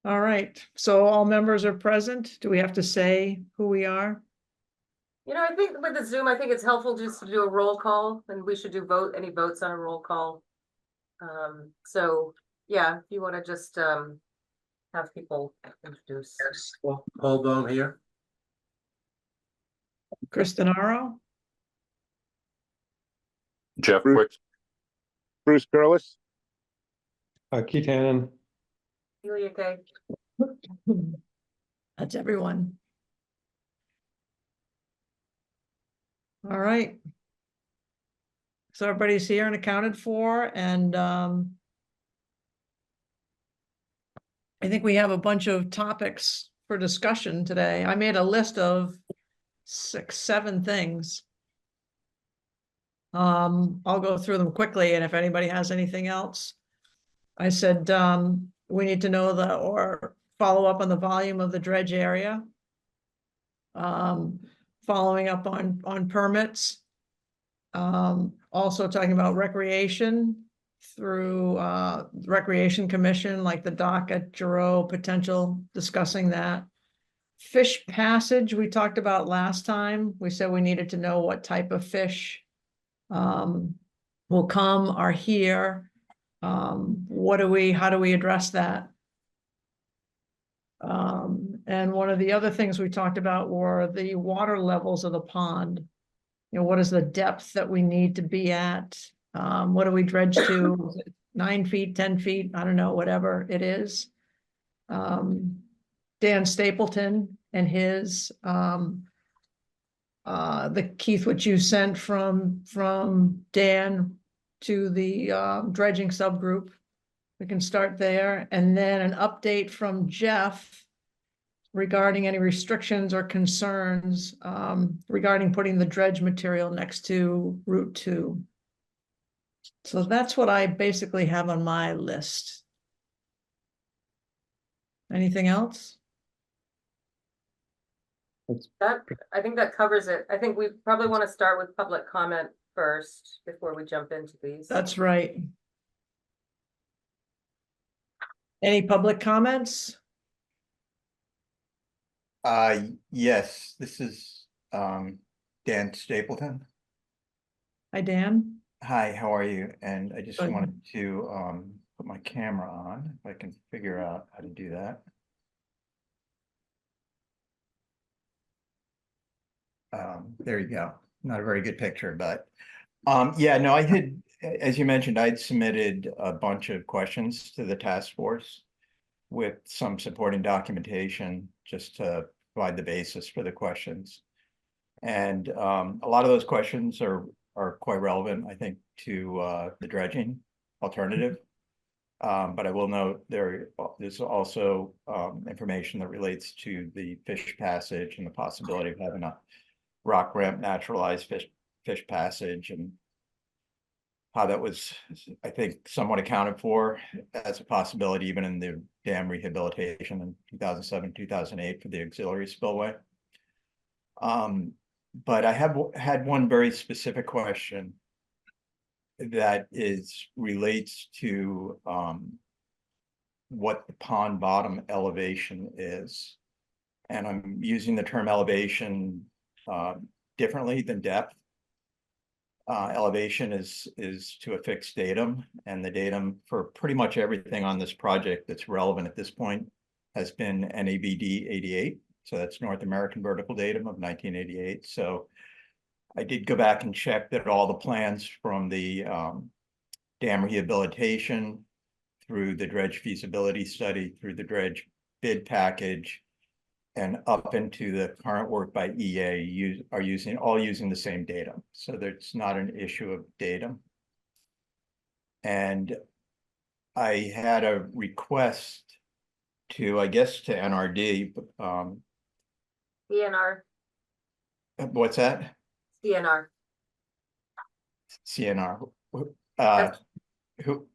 All right, so all members are present. Do we have to say who we are? You know, I think with the Zoom, I think it's helpful just to do a roll call, and we should do any votes on a roll call. So yeah, if you want to just have people introduce. Yes. Well, hold on here. Kristen Aro, Jeff Bruce. Quick. Bruce Curlis. Keith Hannon. Julia Kay. that's everyone. All right. So everybody's here and accounted for, and I think we have a bunch of topics for discussion today. I made a list of 6, 7 things. I'll go through them quickly, and if anybody has anything else. I said we need to know or follow up on the volume of the dredge area. Following up on permits. Also talking about recreation through Recreation Commission, like the dock at Giroux, potential discussing that. Fish passage we talked about last time. We said we needed to know what type of fish will come, are here. How do we address that? And one of the other things we talked about were the water levels of the pond. You know, what is the depth that we need to be at? What do we dredge to? Is it 9 feet, 10 feet? I don't know, whatever it is. Dan Stapleton and his, the Keith, what you sent from Dan to the dredging subgroup. We can start there, and then an update from Jeff regarding any restrictions or concerns regarding putting the dredge material next to Route 2. So that's what I basically have on my list. Anything else? I think that covers it. I think we probably want to start with public comment first before we jump into these. That's right. Any public comments? Yes, this is Dan Stapleton. Hi, Dan. Hi, how are you? And I just Good. wanted to put my camera on, if I can figure out how to do that. There you go. Not a very good picture, but yeah, no, I had, as you mentioned, I'd submitted a bunch of questions to the task force with some supporting documentation just to provide the basis for the questions. And a lot of those questions are quite relevant, I think, to the dredging alternative. But I will note there's also information that relates to the fish passage and the possibility of having a rock ramp naturalized fish passage, and how that was, I think, somewhat accounted for as a possibility even in the dam rehabilitation in 2007, 2008 for the auxiliary spillway. But I had one very specific question that relates to what the pond bottom elevation is. And I'm using the term elevation differently than depth. Elevation is to a fixed datum, and the datum for pretty much everything on this project that's relevant at this point has been NAVD 88. So that's North American Vertical Datum of 1988. So I did go back and check that all the plans from the dam rehabilitation through the dredge feasibility study, through the dredge bid package, and up into the current work by EA are all using the same datum. So there's not an issue of datum. And I had a request to, I guess, to NRD. CNR. What's that? CNR. CNR. Who?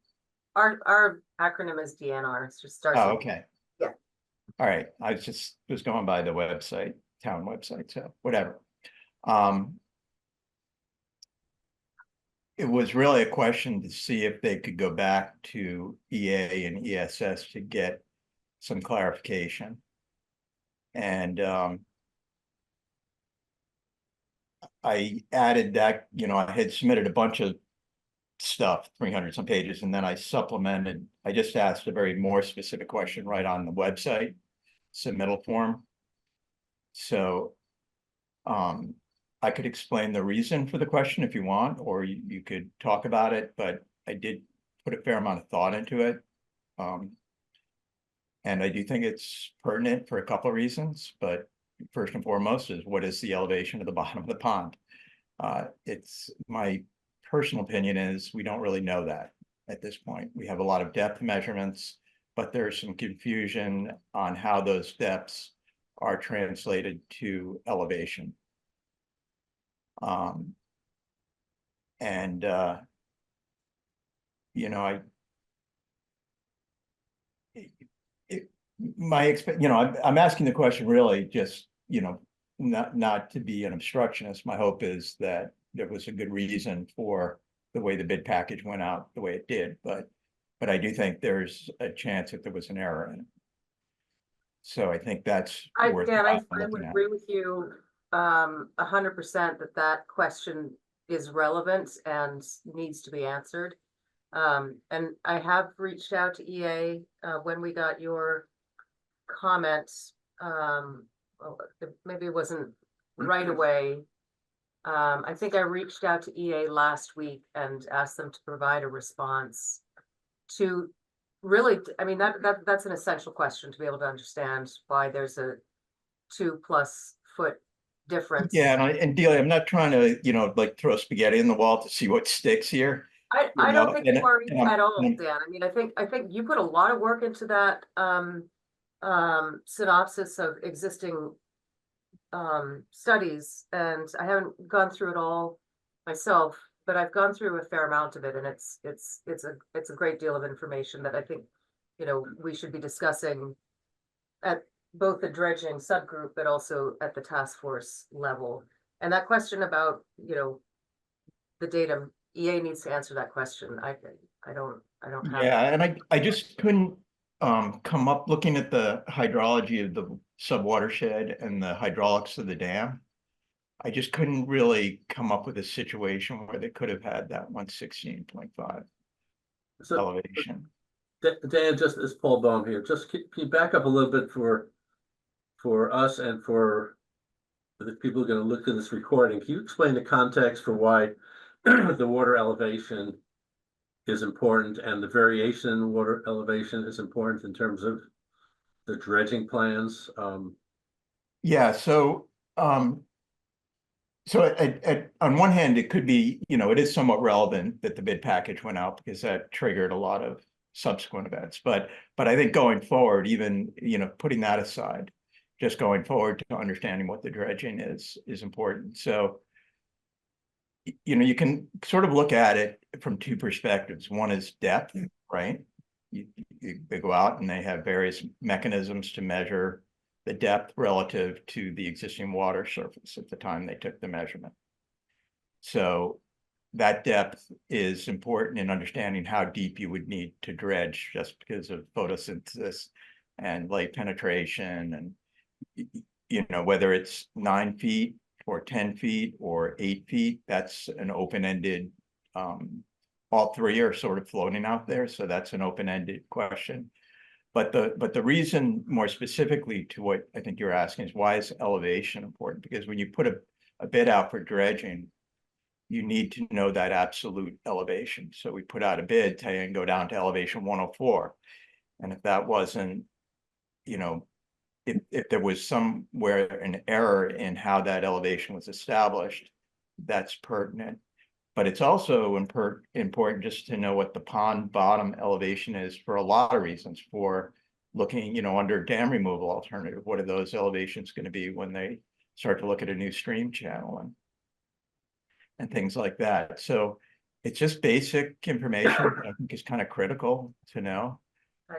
Our acronym is DNR. It's just starts. Oh, okay. Yeah. All right. I was going by the website, town website, so whatever. It was really a question to see if they could go back to EA and ESS to get some clarification. And I added that, I had submitted a bunch of stuff, 300 some pages, and then I supplemented, I just asked a very more specific question right on the website submittal form. So I could explain the reason for the question if you want, or you could talk about it, but I did put a fair amount of thought into it. And I do think it's pertinent for a couple of reasons, but first and foremost is what is the elevation of the bottom of the pond? It's my personal opinion is we don't really know that at this point. We have a lot of depth measurements, but there's some confusion on how those depths are translated to elevation. I'm asking the question really just, not to be an obstructionist. My hope is that there was a good reason for the way the bid package went out the way it did, but I do think there's a chance that there was an error in it. So I think that's worth Dan, I looking would at. agree with you 100% that question is relevant and needs to be answered. And I have reached out to EA when we got your comments. Maybe it wasn't right away. I think I reached out to EA last week and asked them to provide a response to really, I mean, that's an essential question to be able to understand why there's a 2+ foot difference. Yeah, and Delia, I'm not trying to, like throw spaghetti in the wall to see what sticks here. I don't think you are and at all, I'm- Dan. I mean, I think you put a lot of work into that synopsis of existing studies, and I haven't gone through it all myself, but I've gone through a fair amount of it, and it's a great deal of information that I think, we should be discussing at both the dredging subgroup, but also at the task force level. And that question about, the datum, EA needs to answer that question. I don't have. Yeah, and I just couldn't come up looking at the hydrology of the subwatershed and the hydraulics of the dam. I just couldn't really come up with a situation where they could have had that 116.5 So elevation. Dan, just as Paul Bohm here, just can you back up a little bit for us and for the people who are going to look at this recording? Can you explain the context for why the water elevation is important and the variation in water elevation is important in terms of the dredging plans? Yeah, so on one hand, it could be, it is somewhat relevant that the bid package went out because that triggered a lot of subsequent events. But I think going forward, even, putting that aside, just going forward to understanding what the dredging is important. So, you can sort of look at it from two perspectives. One is depth, right? They go out and they have various mechanisms to measure the depth relative to the existing water surface at the time they took the measurement. So that depth is important in understanding how deep you would need to dredge just because of photosynthesis and light penetration, and whether it's 9 feet or 10 feet or 8 feet, that's an open-ended, all three are sort of floating out there. So that's an open-ended question. But the reason more specifically to what I think you're asking is why is elevation important? Because when you put a bid out for dredging, you need to know that absolute elevation. So we put out a bid saying go down to elevation 104. And if that wasn't, if there was somewhere an error in how that elevation was established, that's pertinent. But it's also important just to know what the pond bottom elevation is for a lot of reasons. For looking, under dam removal alternative, what are those elevations going to be when they start to look at a new stream channel and things like that. So it's just basic information that I think is kind of critical to know.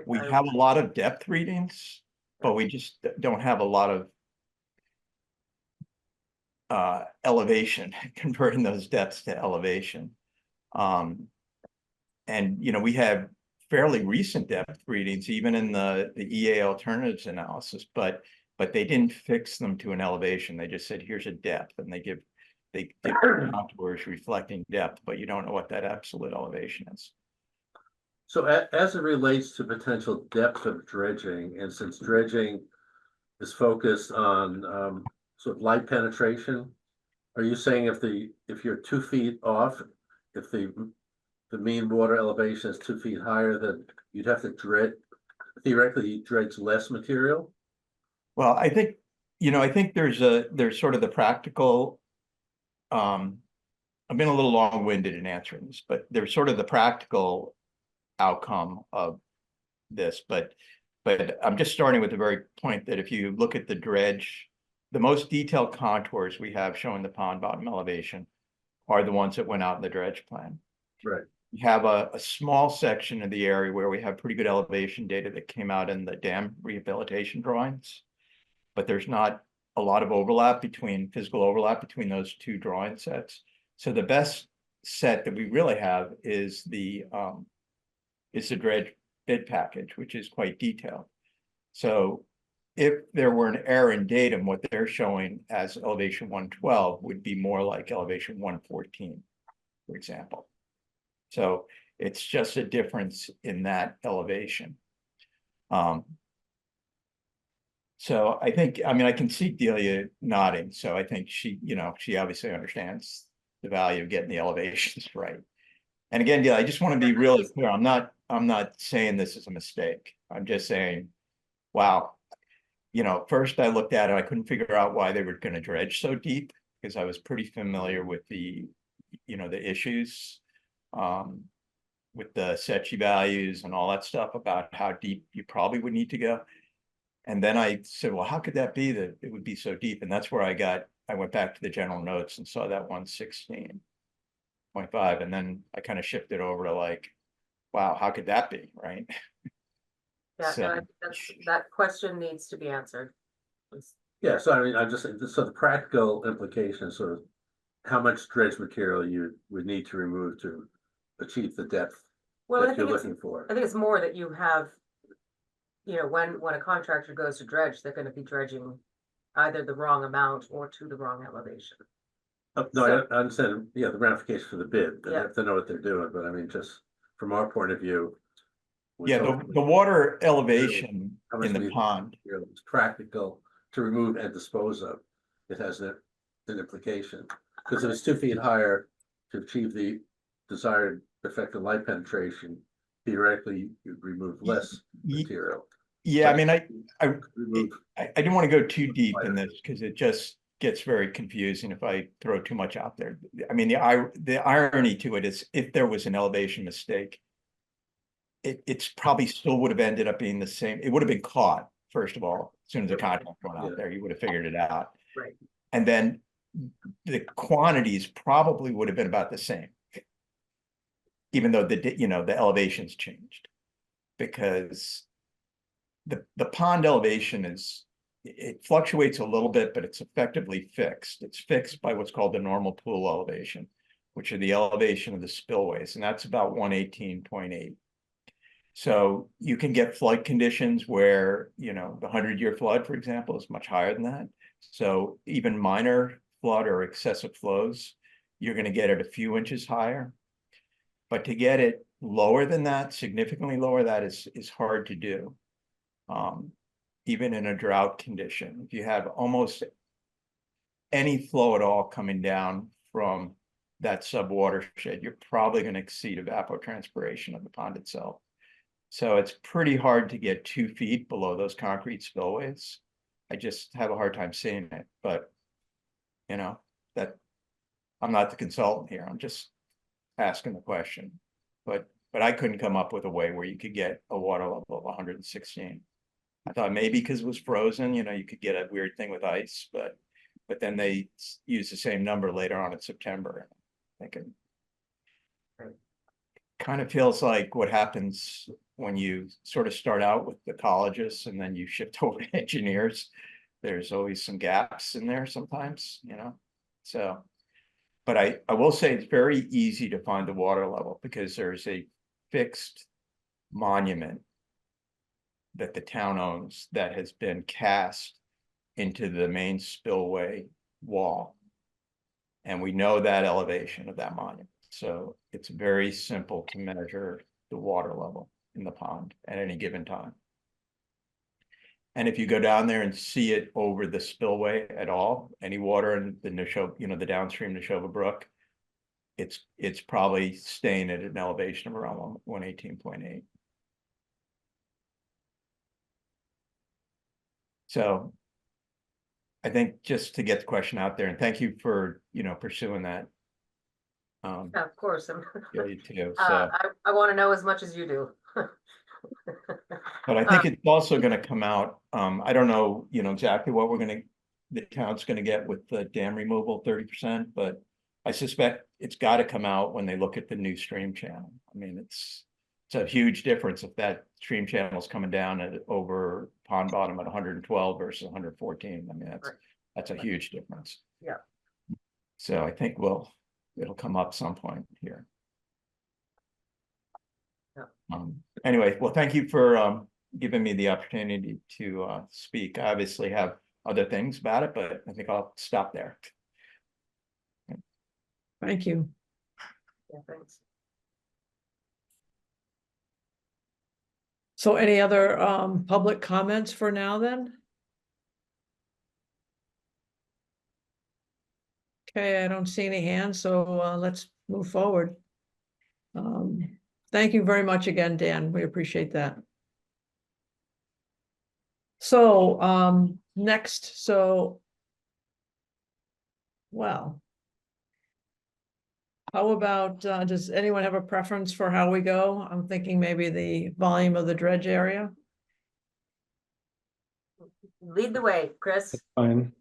We have a lot of depth readings, but we just don't have a lot of elevation, converting those depths to elevation. And we have fairly recent depth readings, even in the EA alternatives analysis, but they didn't fix them to an elevation. They just said, here's a depth, and they give contours reflecting depth, but you don't know what that absolute elevation is. So as it relates to potential depth of dredging, and since dredging is focused on sort of light penetration, are you saying if you're 2 feet off, if the mean water elevation is 2 feet higher, then you'd have to theoretically dredge less material? Well, I think, I think there's sort of the practical, I've been a little long-winded in answering this, but there's sort of the practical outcome of this, but I'm just starting with the very point that if you look at the dredge, the most detailed contours we have showing the pond bottom elevation are the ones that went out in the dredge plan. Right. We have a small section of the area where we have pretty good elevation data that came out in the dam rehabilitation drawings, but there's not a lot of physical overlap between those two drawing sets. So the best set that we really have is the dredge bid package, which is quite detailed. So if there were an error in datum, what they're showing as elevation 112 would be more like elevation 114, for example. So it's just a difference in that elevation. So I think, I can see Delia nodding. So I think she obviously understands the value of getting the elevations right. And again, Delia, I just want to be really clear. I'm not saying this is a mistake. I'm just saying, wow, first I looked at it, I couldn't figure out why they were going to dredge so deep because I was pretty familiar with the issues with the Secchi values and all that stuff about how deep you probably would need to go. And then I said, well, how could that be that it would be so deep? And that's where I went back to the general notes and saw that 116.5. And then I kind of shifted over to like, wow, how could that be, right? Yeah, So- no, I think that question needs to be answered. Yeah, so I'm just saying, so the practical implication is sort of how much dredge material you would need to remove to achieve the depth Well, I that you're think it's, looking for. I think it's more that you have, when a contractor goes to dredge, they're gonna be dredging either the wrong amount or to the wrong elevation. No, so- I understand, the ramification for the bid, they Yeah. have to know what they're doing, but I mean, just from our point of view. we're Yeah, talking the water elevation How much in the we- pond. material that's practical to remove and dispose of. It has an implication, because if it's 2 feet higher to achieve the desired effective light penetration, theoretically, you'd remove less Ye- material. Yeah, I mean, I Remove, didn't want to go too deep in this because it just gets very confusing if I throw too much out there. I mean, the irony to it is if there was an elevation mistake, it's probably still would have ended up being the same. It would have been caught, first of all, as soon as the contract went out there, you would have figured it out. Right. And then the quantities probably would have been about the same. Even though the elevations changed. Because the pond elevation it fluctuates a little bit, but it's effectively fixed. It's fixed by what's called the normal pool elevation, which are the elevation of the spillways, and that's about 118.8. So you can get flood conditions where, the 100-year flood, for example, is much higher than that. So even minor flood or excessive flows, you're going to get it a few inches higher. But to get it lower than that, significantly lower, that is hard to do. Even in a drought condition, if you have almost any flow at all coming down from that subwatershed, you're probably going to exceed evapotranspiration of the pond itself. So it's pretty hard to get 2 feet below those concrete spillways. I just have a hard time seeing it, but that I'm not the consultant here. I'm just asking the question. But I couldn't come up with a way where you could get a water level of 116. I thought maybe because it was frozen, you could get a weird thing with ice, but then they use the same number later on in September. Thinking, kind of feels like what happens when you sort of start out with the ecologists and then you shift over to engineers. There's always some gaps in there sometimes, So, but I will say it's very easy to find the water level because there's a fixed monument that the town owns that has been cast into the main spillway wall. And we know that elevation of that monument, so it's very simple to measure the water level in the pond at any given time. And if you go down there and see it over the spillway at all, any water in the Neshoba, the downstream Neshoba Brook, it's probably staying at an elevation of around 118.8. So I think just to get the question out there, and thank you for, pursuing that. Yeah, of course, Yeah, you too, so. I want to know as much as you do. But I think it's also gonna come out, I don't know, exactly what the town's gonna get with the dam removal, 30%, but I suspect it's gotta come out when they look at the new stream channel. I mean, it's a huge difference if that stream channel is coming down at over pond bottom at 112 versus 114. I mean, that's a huge difference. Yeah. So I think it'll come up some point here. Yeah. Anyway, well, thank you for giving me the opportunity to speak. I obviously have other things about it, but I think I'll stop there. Thank you. Yeah, thanks. So any other public comments for now then? Okay, I don't see any hands, so let's move forward. Thank you very much again, Dan. We appreciate that. So next, well, how about, does anyone have a preference for how we go? I'm thinking maybe the volume of the dredge area. Lead the way, Chris. Fine.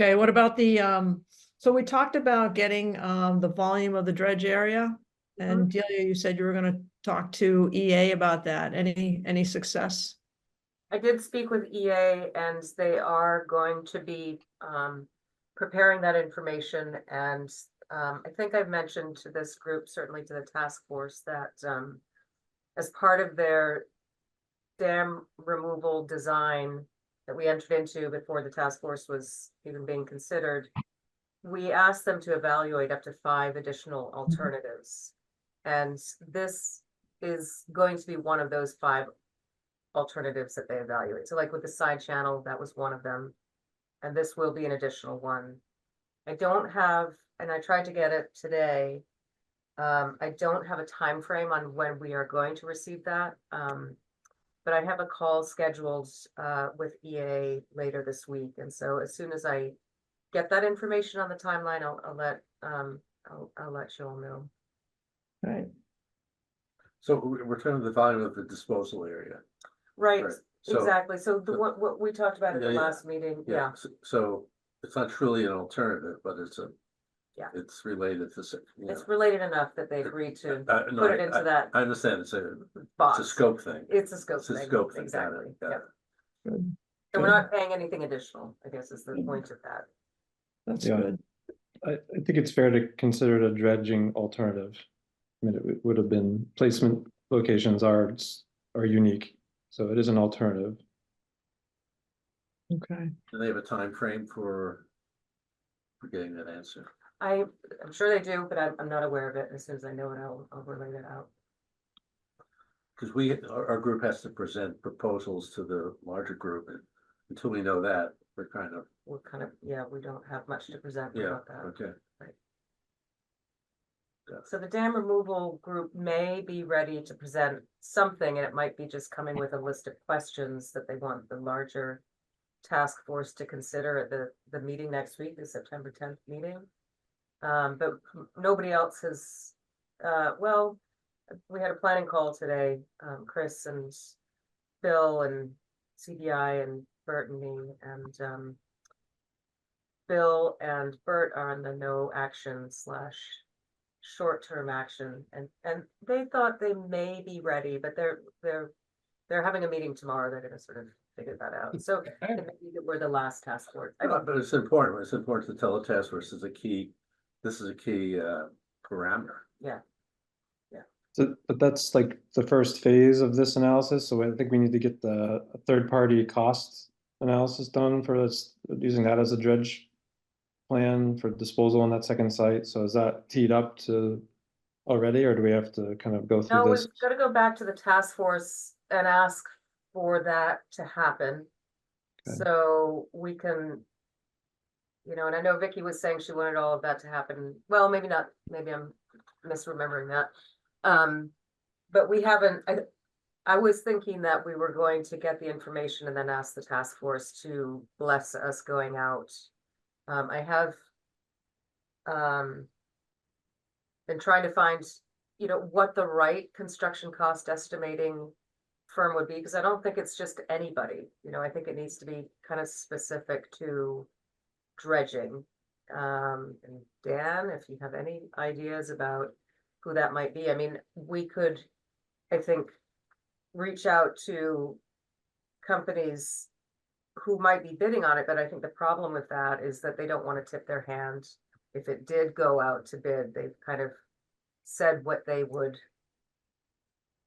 Okay, what about so we talked about getting the volume of the dredge area. And Delia, you said you were gonna talk to EA about that. Any success? I did speak with EA and they are going to be preparing that information. And I think I've mentioned to this group, certainly to the task force, that as part of their dam removal design that we entered into before the task force was even being considered, we asked them to evaluate up to 5 additional alternatives. And this is going to be one of those 5 alternatives that they evaluate. So like with the side channel, that was one of them. And this will be an additional one. I don't have, and I tried to get it today. I don't have a time frame on when we are going to receive that. But I have a call scheduled with EA later this week. And so as soon as I get that information on the timeline, I'll let you all know. Right. So return to the volume of the disposal area. Right, So, exactly. So what we talked about at the Yeah, yeah. last meeting, yeah. So it's not truly an alternative, but Yeah. it's related to, It's related enough that they agreed to no, put it into that I understand it's a box. scope thing. It's a scope It's a thing, scope thing. Got exactly, it, got yeah. it. Good. So we're Good. not paying anything additional, I guess is the Good. point of that. That's Yeah. good. I think it's fair to consider it a dredging alternative. I mean, it would have been, placement locations are unique, so it is an alternative. Okay. Do they have a time frame for getting that answer? I'm sure they do, but I'm not aware of it. As soon as I know it, I'll relay it out. Because our group has to present proposals to the larger group, and until we know that, we're kind of, We're kind of, yeah, we don't have much to present yeah, about that. okay. So the dam removal group may be ready to present something, and it might be just coming with a list of questions that they want the larger task force to consider at the meeting next week, the September 10th meeting. But nobody else has, well, we had a planning call today, Chris and Bill and CBI and Bert and me, and Bill and Bert are on the no action / short-term action, and they thought they may be ready, but they're having a meeting tomorrow. They're gonna sort of figure that out. So it may be that we're the last task force. I mean, But it's important. It's important to tell the task force is a key. This is a key parameter. Yeah. So, but that's like the first phase of this analysis, so I think we need to get the third-party cost analysis done for us, using that as a dredge plan for disposal on that second site. So is that teed up to already, or do we have to kind of go through No, this? we've got to go back to the task force and ask for that to happen. Okay. So we can, and I know Vicky was saying she wanted all of that to happen. Well, maybe not, maybe I'm misremembering that. But we haven't, I was thinking that we were going to get the information and then ask the task force to bless us going out. I have been trying to find, what the right construction cost estimating firm would be, because I don't think it's just anybody, I think it needs to be kind of specific to dredging. And Dan, if you have any ideas about who that might be, I mean, we could, I think, reach out to companies who might be bidding on it, but I think the problem with that is that they don't want to tip their hand. If it did go out to bid, they've kind of said what they would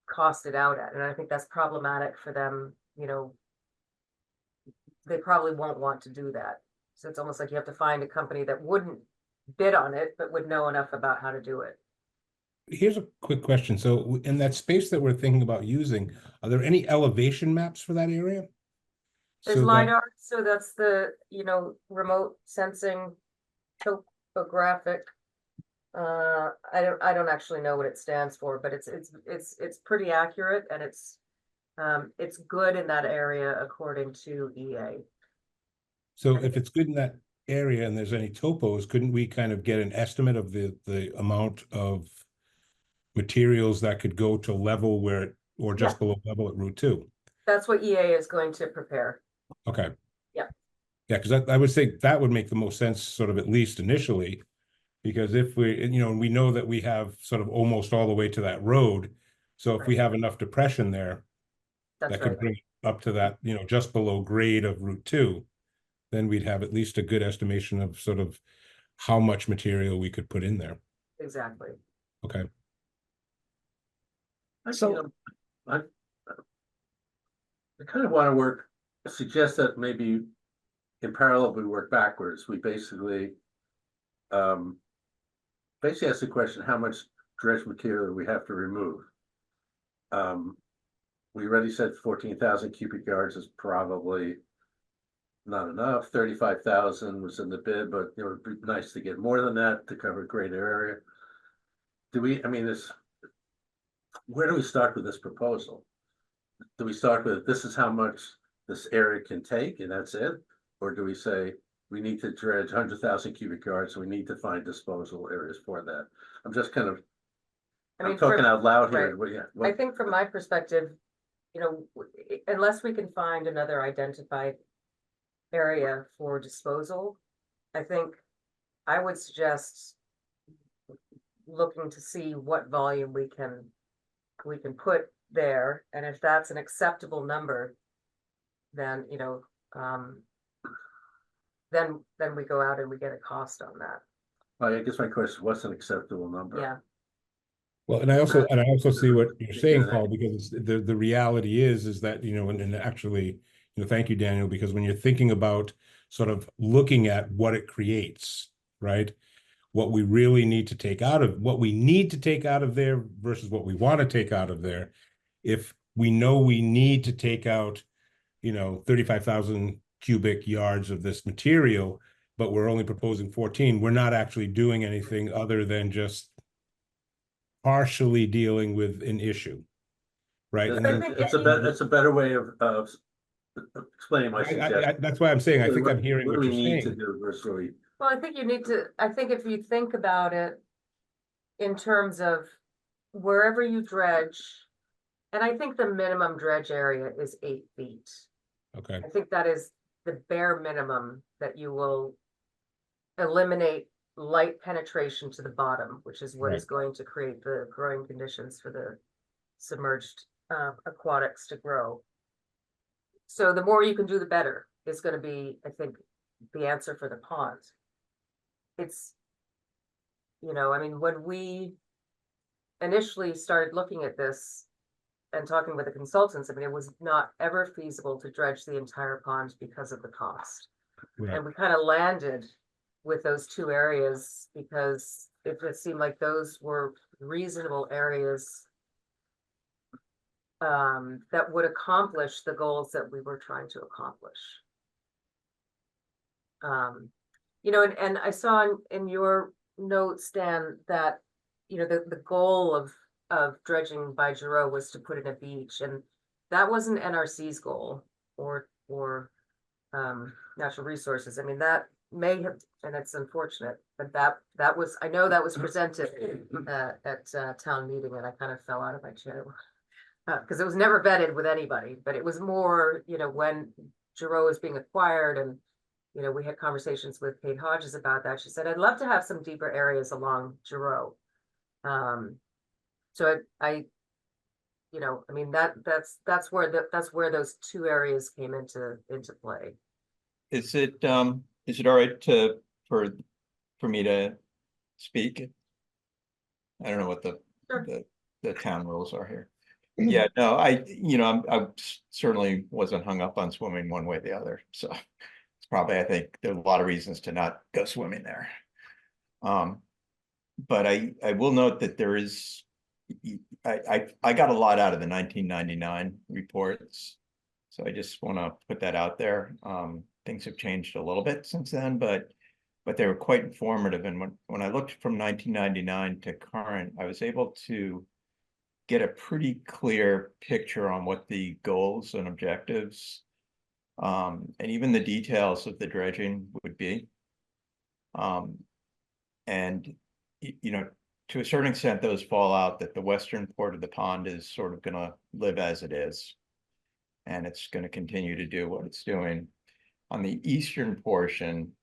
cost it out at, and I think that's problematic for them, they probably won't want to do that. So it's almost like you have to find a company that wouldn't bid on it, but would know enough about how to do it. Here's a quick question. So in that space that we're thinking about using, are there any elevation maps for that area? There's So that- LiDAR, so that's the, remote sensing topographic. I don't actually know what it stands for, but it's pretty accurate, and it's good in that area according to EA. So if it's good in that area and there's any topos, couldn't we kind of get an estimate of the amount of materials that could go to level where, or just below level at Route 2? That's what EA is going to prepare. Okay. Yeah. Yeah, because I would say that would make the most sense, sort of at least initially, because if we, we know that we have sort of almost all the way to that road. So if we have enough depression there, That's that right. could bring it up to that, just below grade of Route 2, then we'd have at least a good estimation of sort of how much material we could put in there. Exactly. Okay. So- I kind of want to suggest that maybe in parallel, we work backwards. We basically ask the question, how much dredge material we have to remove? We already said 14,000 cubic yards is probably not enough. 35,000 was in the bid, but it would be nice to get more than that to cover a greater area. Where do we start with this proposal? Do we start with, this is how much this area can take and that's it? Or do we say, we need to dredge 100,000 cubic yards, so we need to find disposal areas for that? I'm just kind of, I'm talking out loud here. I think from my perspective, unless we can find another identified area for disposal, I think I would suggest looking to see what volume we can put there, and if that's an acceptable number, then then we go out and we get a cost on that. I guess my question, what's an acceptable number? Yeah. Well, and I also see what you're saying, Paul, because the reality is that, and actually, thank you, Daniel, because when you're thinking about sort of looking at what it creates, right? What we really need to take out of, what we need to take out of there versus what we want to take out of there. If we know we need to take out, 35,000 cubic yards of this material, but we're only proposing 14, we're not actually doing anything other than just partially dealing with an issue, right? And then It's a better way of explaining my suggestion. that's why I'm saying, I think I'm hearing what do you're we need to saying. do versus really? Well, I think if you think about it in terms of wherever you dredge, and I think the minimum dredge area is 8 feet. Okay, I think that is the bare minimum that you will eliminate light penetration to the bottom, which is what is going to create the growing conditions for the submerged aquatics to grow. So the more you can do, the better is going to be, I think, the answer for the pond. It's, I mean, when we initially started looking at this and talking with the consultants, I mean, it was not ever feasible to dredge the entire pond because of the cost. Right. And we kind of landed with those two areas because it just seemed like those were reasonable areas that would accomplish the goals that we were trying to accomplish. You know, and I saw in your notes, Dan, that, you know, the goal of dredging by Giroux was to put in a beach, and that wasn't NRC's goal or natural resources. I mean, that may have, and it's unfortunate, but that was, I know that was presented at town meeting, and I kind of fell out of my chair. Because it was never vetted with anybody, but it was more, you know, when Giroux was being acquired, and, you know, we had conversations with Kate Hodges about that. She said, I'd love to have some deeper areas along Giroux. So I, you know, I mean, that's where those two areas came into play. Is it all right for me to speak? I don't know what Sure. the town rules are here. Yeah, no, I certainly wasn't hung up on swimming one way or the other, so it's probably, I think there are a lot of reasons to not go swimming there. But I will note that there is, I got a lot out of the 1999 reports, so I just want to put that out there. Things have changed a little bit since then, but they were quite informative. And when I looked from 1999 to current, I was able to get a pretty clear picture on what the goals and objectives, and even the details of the dredging would be. And, you know, to a certain extent, those fall out, that the western part of the pond is sort of gonna live as it is. And it's gonna continue to do what it's doing. On the eastern portion,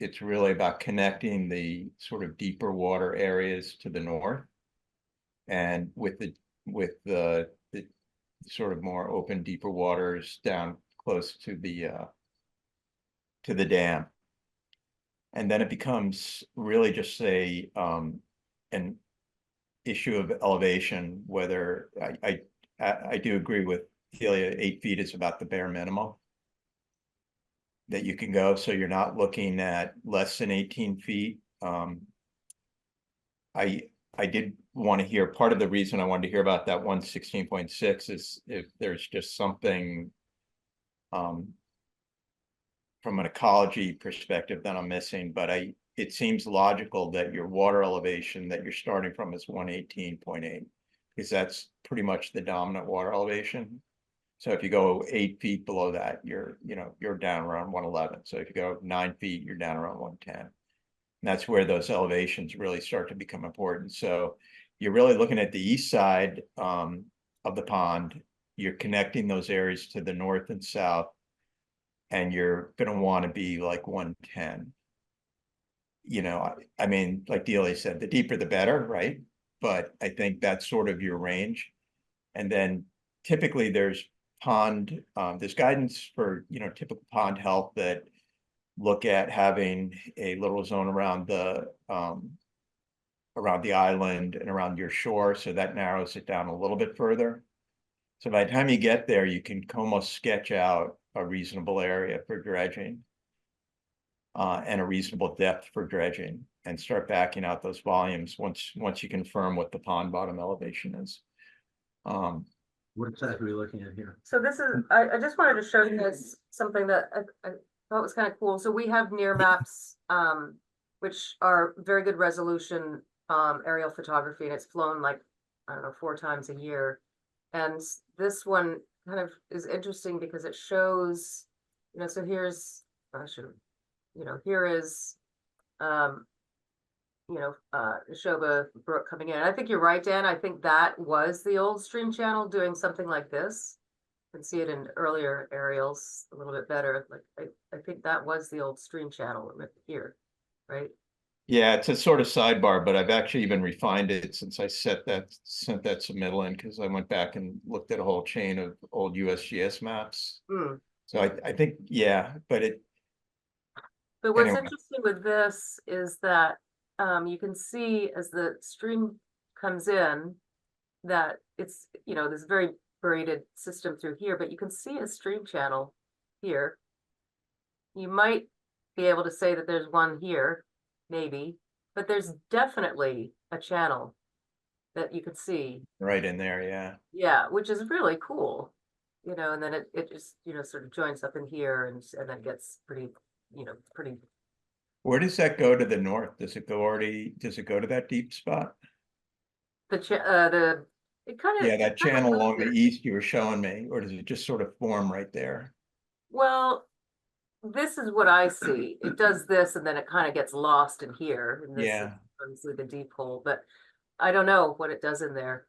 it's really about connecting the sort of deeper water areas to the north. And with the sort of more open, deeper waters down close to the dam. And then it becomes really just an issue of elevation, whether I do agree with Delia, 8 feet is about the bare minimum that you can go, so you're not looking at less than 18 feet. I did want to hear, part of the reason I wanted to hear about that 116.6 is if there's just something from an ecology perspective that I'm missing, but it seems logical that your water elevation that you're starting from is 118.8, because that's pretty much the dominant water elevation. So if you go 8 feet below that, you're down around 111. So if you go 9 feet, you're down around 110. And that's where those elevations really start to become important. So you're really looking at the east side of the pond. You're connecting those areas to the north and south, and you're going to want to be like 110. You know, I mean, like Delia said, the deeper the better, right? But I think that's sort of your range. And then typically there's guidance for, you know, typical pond health that look at having a little zone around the island and around your shore, so that narrows it down a little bit further. So by the time you get there, you can almost sketch out a reasonable area for dredging, and a reasonable depth for dredging, and start backing out those volumes once you confirm what the pond bottom elevation is. What exactly are we looking at here? So this is, I just wanted to show you guys something that I thought was kind of cool. So we have near maps, which are very good resolution aerial photography, and it's flown like, I don't know, 4 times a year. And this one kind of is interesting because it shows, you know, so here's, here is, Neshoba Brook coming in. I think you're right, Dan. I think that was the old stream channel doing something like this. You can see it in earlier aerials a little bit better. Like I think that was the old stream channel here, right? Yeah, it's a sort of sidebar, but I've actually even refined it since I sent that submittal in, because I went back and looked at a whole chain of old USGS maps. So I think, yeah, but what's anyway. interesting with this is that you can see as the stream comes in, that it's, you know, this very braided system through here, but you can see a stream channel here. You might be able to say that there's one here, maybe, but there's definitely a channel that you could see. Right in there, yeah. Yeah, which is really cool, you know, and then it just, you know, sort of joins up in here and then gets pretty, you know, pretty. Where does that go to the north? Does it go to that deep spot? It kind of. Yeah, that channel along the east you were showing me, or does it just sort of form right there? Well, this is what I see. It does this and then it kind of gets lost in here. And this is Yeah. obviously the deep hole, but I don't know what it does in there.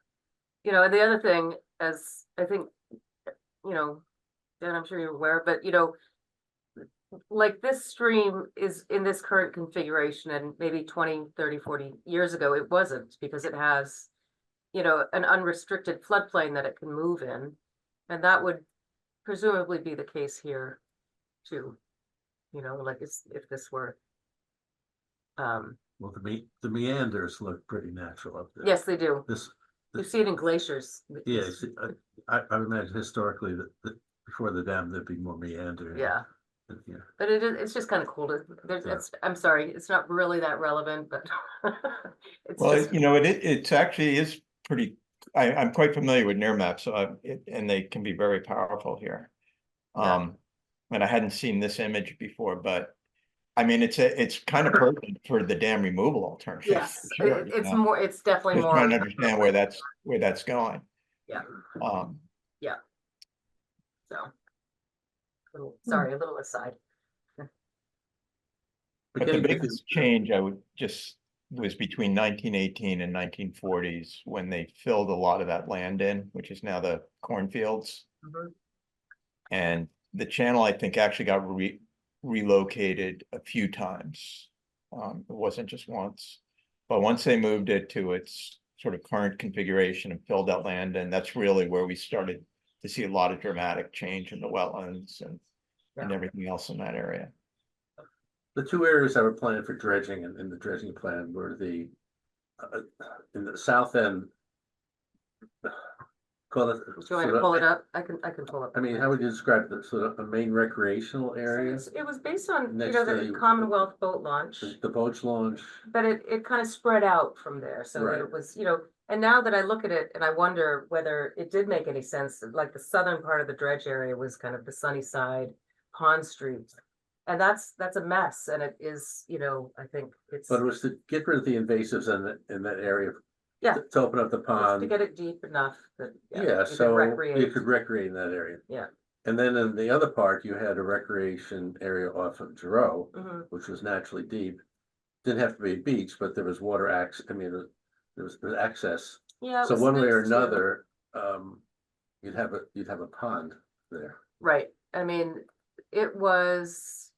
You know, and the other thing, as I think, you know, Dan, I'm sure you're aware, but you know, like this stream is in this current configuration and maybe 20, 30, 40 years ago, it wasn't, because it has, you know, an unrestricted floodplain that it can move in. And that would presumably be the case here too. You know, like if this were. Well, the meanders look pretty natural up there. Yes, they do. This, You see it in glaciers. yeah, I would imagine historically that before the dam, there'd be more meander. Yeah, Yeah. but it's just kind of cool to, there's, Yeah. I'm sorry, it's not really that relevant, but. It's Well, just, you know, it's actually is pretty, I'm quite familiar with near maps, so and they can be very powerful here. Yeah. And I hadn't seen this image before, but I mean, it's kind of perfect for the dam removal alternative. yes, for sure, it's you know? more, it's definitely Just more. trying to understand where that's going. Yeah, Um, so. Sorry, a little aside. but the Again, biggest change I would just was between 1918 and 1940s when they filled a lot of that land in, which is now the cornfields. Mhm. And the channel, I think, actually got relocated a few times. It wasn't just once, but once they moved it to its sort of current configuration and filled that land, and that's really where we started to see a lot of dramatic change in the wetlands and everything else in that area. The two areas that were planned for dredging in the dredging plan were the in the south end. Call it. Do you want me to pull it up? I can pull up. I mean, how would you describe the sort of a main recreational area? It was based on, you Next know, to the the- Commonwealth boat launch, The boat launch. but it kind of spread out from there, so that Right. it was, you know, and now that I look at it and I wonder whether it did make any sense, like the southern part of the dredge area was kind of the Sunnyside, Pond Street. And that's a mess, and it is, you know, I think it's. But it was to get rid of the invasives in that area. Yeah. To open up the It's pond. to get it deep enough that. Yeah, you can so you recreate. could recreate in that area. Yeah. And then in the other part, you had a recreation area off of Giroux, Mhm. which was naturally deep. Didn't have to be a beach, but there was water access. I mean, there was access. Yeah. it So was one way or nice too. another, you'd have a pond there. Right, I mean, it was,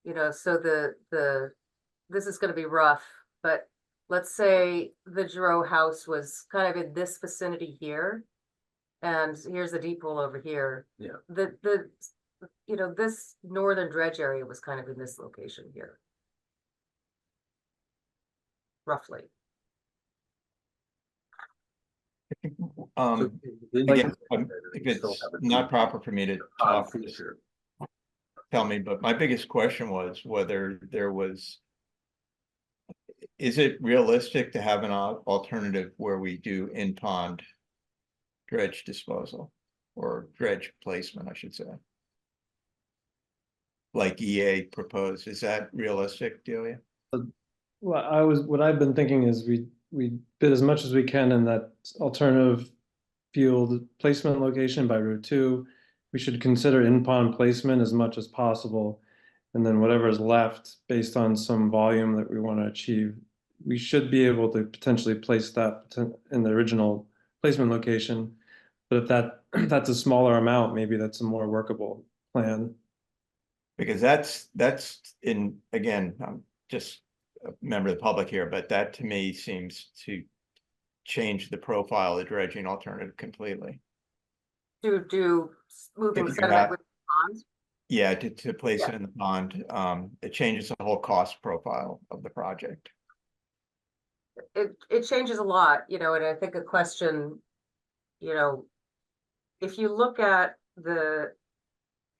you know, so this is gonna be rough, but let's say the Giroux house was kind of in this vicinity here. And here's the deep pool over here. Yeah. You know, this northern dredge area was kind of in this location here. Roughly. Again, if it's not proper for me to talk, just tell me, but my biggest question was whether there was. Is it realistic to have an alternative where we do in pond dredge disposal or dredge placement, I should say? Like EA proposed, is that realistic, Delia? What I've been thinking is we bid as much as we can in that alternative field placement location by Route 2. We should consider in-pond placement as much as possible. And then whatever is left based on some volume that we want to achieve, we should be able to potentially place that in the original placement location. But if that's a smaller amount, maybe that's a more workable plan. Because that's in, again, I'm just a member of the public here, but that to me seems to change the profile of the dredging alternative completely. Do moving If you sediment have- with ponds. Yeah, to place Yeah. it in the pond, it changes the whole cost profile of the project. it changes a lot, you know, and I think a question, you know, if you look at the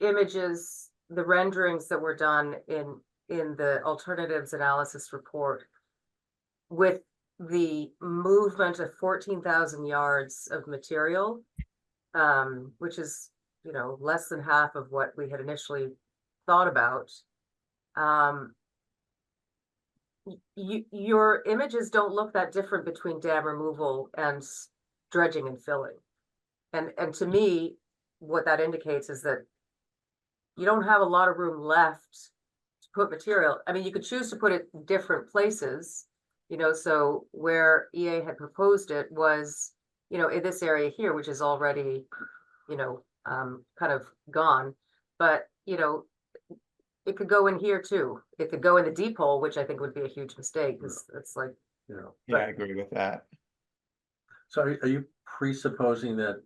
images, the renderings that were done in the alternatives analysis report with the movement of 14,000 yards of material, which is, you know, less than half of what we had initially thought about. Your images don't look that different between dam removal and dredging and filling. And to me, what that indicates is that you don't have a lot of room left to put material. I mean, you could choose to put it in different places, you know, so where EA had proposed it was, you know, in this area here, which is already, you know, kind of gone. But, you know, it could go in here too. It could go in the deep hole, which I think would be a huge mistake, because it's like, You know, Yeah, I agree with that. so are you presupposing that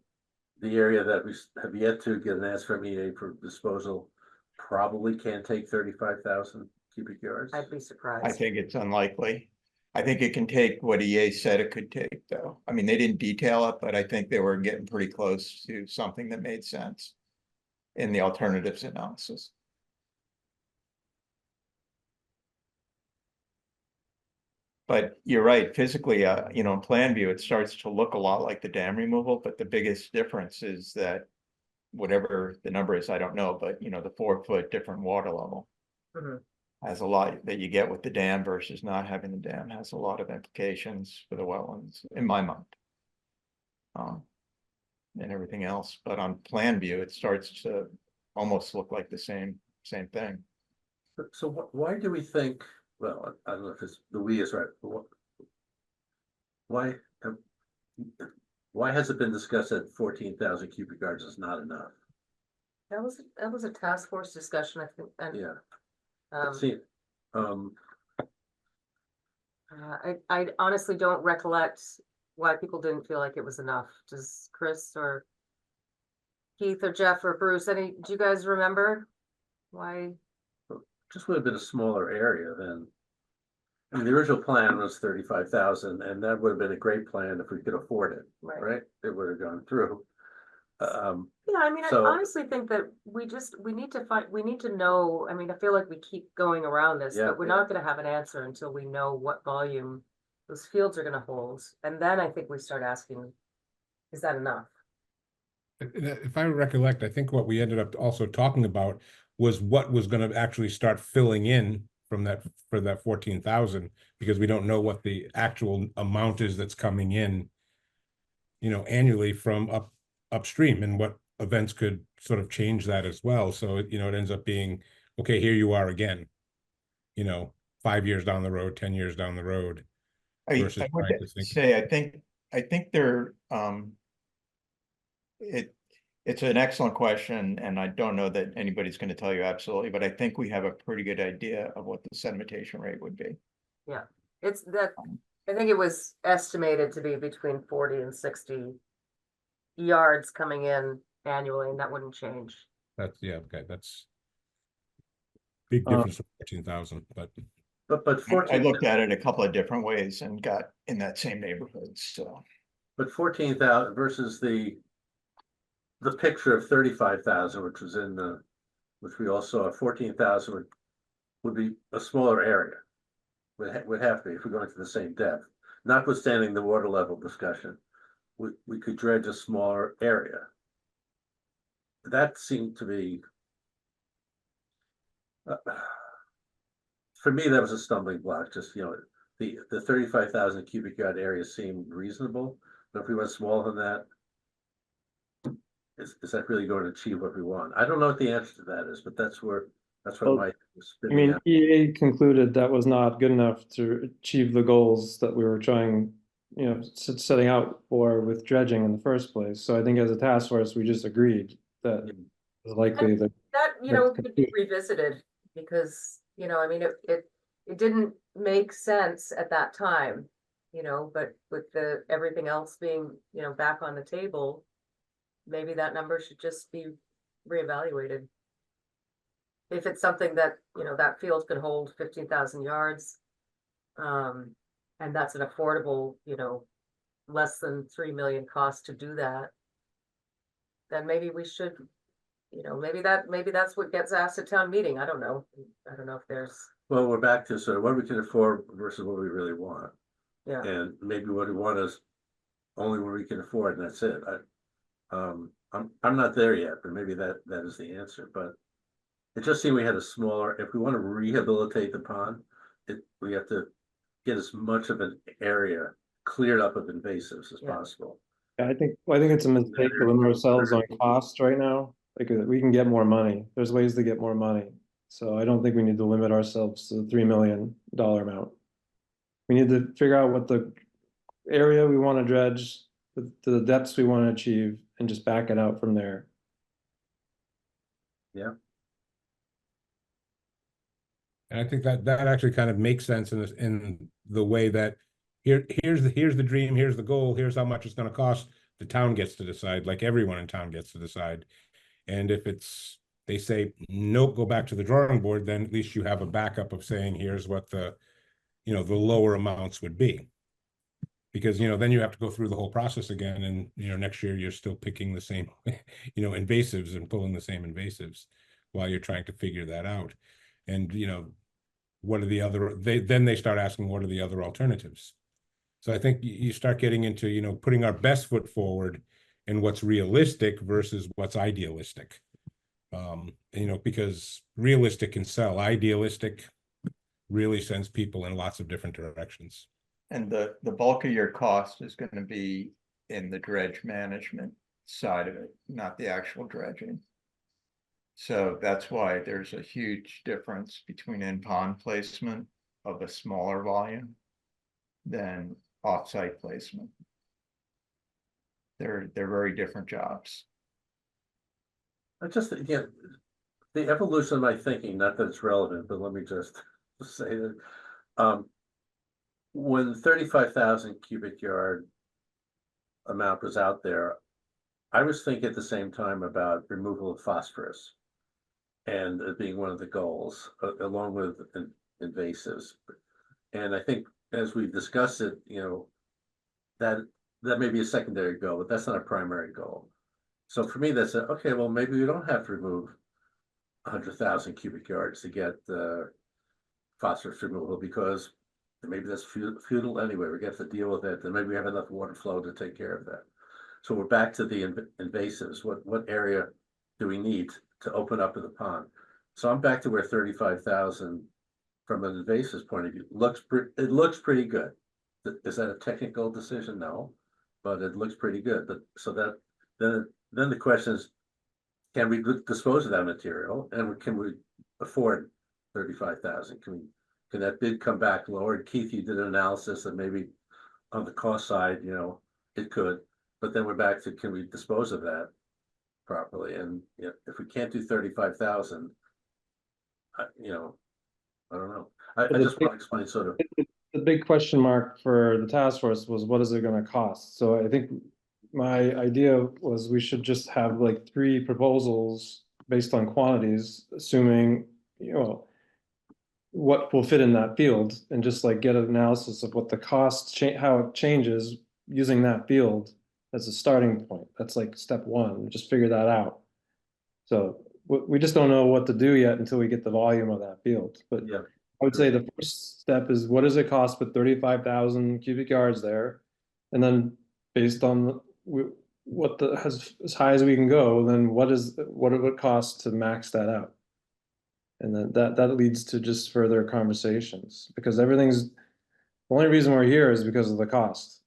the area that we have yet to get an answer from EA for disposal probably can't take 35,000 cubic yards? I'd be I surprised. think it's unlikely. I think it can take what EA said it could take, though. I mean, they didn't detail it, but I think they were getting pretty close to something that made sense in the alternatives analysis. But you're right, physically, you know, in plan view, it starts to look a lot like the dam removal, but the biggest difference is that whatever the number is, I don't know, but you know, the 4 foot different water level Mhm. has a lot that you get with the dam versus not having the dam has a lot of implications for the wetlands, in my mind. And everything else, but on plan view, it starts to almost look like the same thing. So why do we think, well, I don't know if it's, the we is right, but why, um, why has it been discussed that 14,000 cubic yards is not enough? That was a task force discussion, I think, and, Yeah, see, I honestly don't recollect why people didn't feel like it was enough. Does Chris or Keith or Jeff or Bruce, do you guys remember why? just would have been a smaller area than. I mean, the original plan was 35,000, and that would have been a great plan if we could afford it, right? It would have gone through. Yeah, I mean, I So- honestly think that we need to know, I mean, I feel like we keep going around this, Yeah, but we're yeah. not gonna have an answer until we know what volume those fields are gonna hold. And then I think we start asking, is that enough? If I recollect, I think what we ended up also talking about was what was gonna actually start filling in from that, for that 14,000, because we don't know what the actual amount is that's coming in, you know, annually from upstream, and what events could sort of change that as well. So, you know, it ends up being, okay, here you are again, you know, 5 years down the road, 10 years down the road. I Versus would trying to think- say, I think they're, it's an excellent question, and I don't know that anybody's going to tell you absolutely, but I think we have a pretty good idea of what the sedimentation rate would be. It's that, I think it was estimated to be between 40 and 60 yards coming in annually, and that wouldn't change. That's, yeah, okay, that's big difference of 14,000, but. But I 14, looked at it a couple of different ways and got in that same neighborhood, so. but 14,000 versus the picture of 35,000, which was in the, which we all saw, 14,000 would be a smaller area. Would have to be if we're going to the same depth, notwithstanding the water level discussion. We could dredge a smaller area. That seemed to be, for me, that was a stumbling block. Just, you know, the 35,000 cubic yard area seemed reasonable, but if we went smaller than that, is that really going to achieve what we want? I don't know what the answer to that is, but that's what Well, my I spinning mean, out. EA concluded that was not good enough to achieve the goals that we were trying, you know, setting out for with dredging in the first place. So I think as a task force, we just agreed that it's likely that. That, you know, That's could be revisited, because, you know, I mean, it didn't make sense at that time, you know, but with everything else being, you know, back on the table, maybe that number should just be reevaluated. If it's something that, you know, that field could hold 15,000 yards, and that's an affordable, less than 3 million cost to do that, then maybe we should, maybe that's what gets asked at town meeting. I don't know. I don't know if there's, Well, we're back to sort of what we can afford versus what we really want. yeah, And maybe what we want is only what we can afford, and that's it. I'm not there yet, but maybe that is the answer, but it just seemed we had a smaller, if we want to rehabilitate the pond, we have to get as much of an area cleared up of invasives as Yeah. possible. Yeah, I think it's a mistake to limit ourselves on costs right now. Like, we can get more money. There's ways to get more money. So I don't think we need to limit ourselves to the $3 million amount. We need to figure out what the area we want to dredge, to the depths we want to achieve, and just back it out from there. And I think that actually kind of makes sense in the way that here's the dream, here's the goal, here's how much it's going to cost. The town gets to decide, like everyone in town gets to decide. And if they say, nope, go back to the drawing board, then at least you have a backup of saying, here's what the lower amounts would be. Because, then you have to go through the whole process again. And, next year you're still picking the same, invasives and pulling the same invasives while you're trying to figure that out. And, what are the other, then they start asking, what are the other alternatives? So I think you start getting into, putting our best foot forward and what's realistic versus what's idealistic. Because realistic can sell, idealistic really sends people in lots of different directions. And the bulk of your cost is going to be in the dredge management side of it, not the actual dredging. So that's why there's a huge difference between in-pond placement of a smaller volume than off-site placement. They're very different jobs. I just, again, the evolution of my thinking, not that it's relevant, but let me just say that when 35,000 cubic yard amount was out there, I was thinking at the same time about removal of phosphorus and it being one of the goals, along with invasives. And I think as we discussed it, that may be a secondary goal, but that's not a primary goal. So for me, that's okay, well, maybe we don't have to remove 100,000 cubic yards to get phosphorus removal, because maybe that's futile anyway. We get to deal with it, and maybe we have enough water flow to take care of that. So we're back to the invasives. What area do we need to open up in the pond? So I'm back to where 35,000 from an invasives point of view it looks pretty good. Is that a technical decision? No, but it looks pretty good. But so that then the question is, can we dispose of that material, and can we afford 35,000? Can that bid come back lower? Keith, you did an analysis that maybe on the cost side, it could, but then we're back to, can we dispose of that properly? And if we can't do 35,000, I don't know. I just want to explain sort of. The big question mark for the task force was, what is it going to cost? So I think my idea was we should just have like 3 proposals based on quantities, assuming, what will fit in that field, and just like get an analysis of what the cost, how it changes using that field as a starting point. That's like step 1, just figure that out. So we just don't know what to do yet until we get the volume of that field. But Yeah. I would say the first step is, what does it cost with 35,000 cubic yards there? And then based on what as high as we can go, then what it would cost to max that out? And then that leads to just further conversations, because the only reason we're here is because of the cost.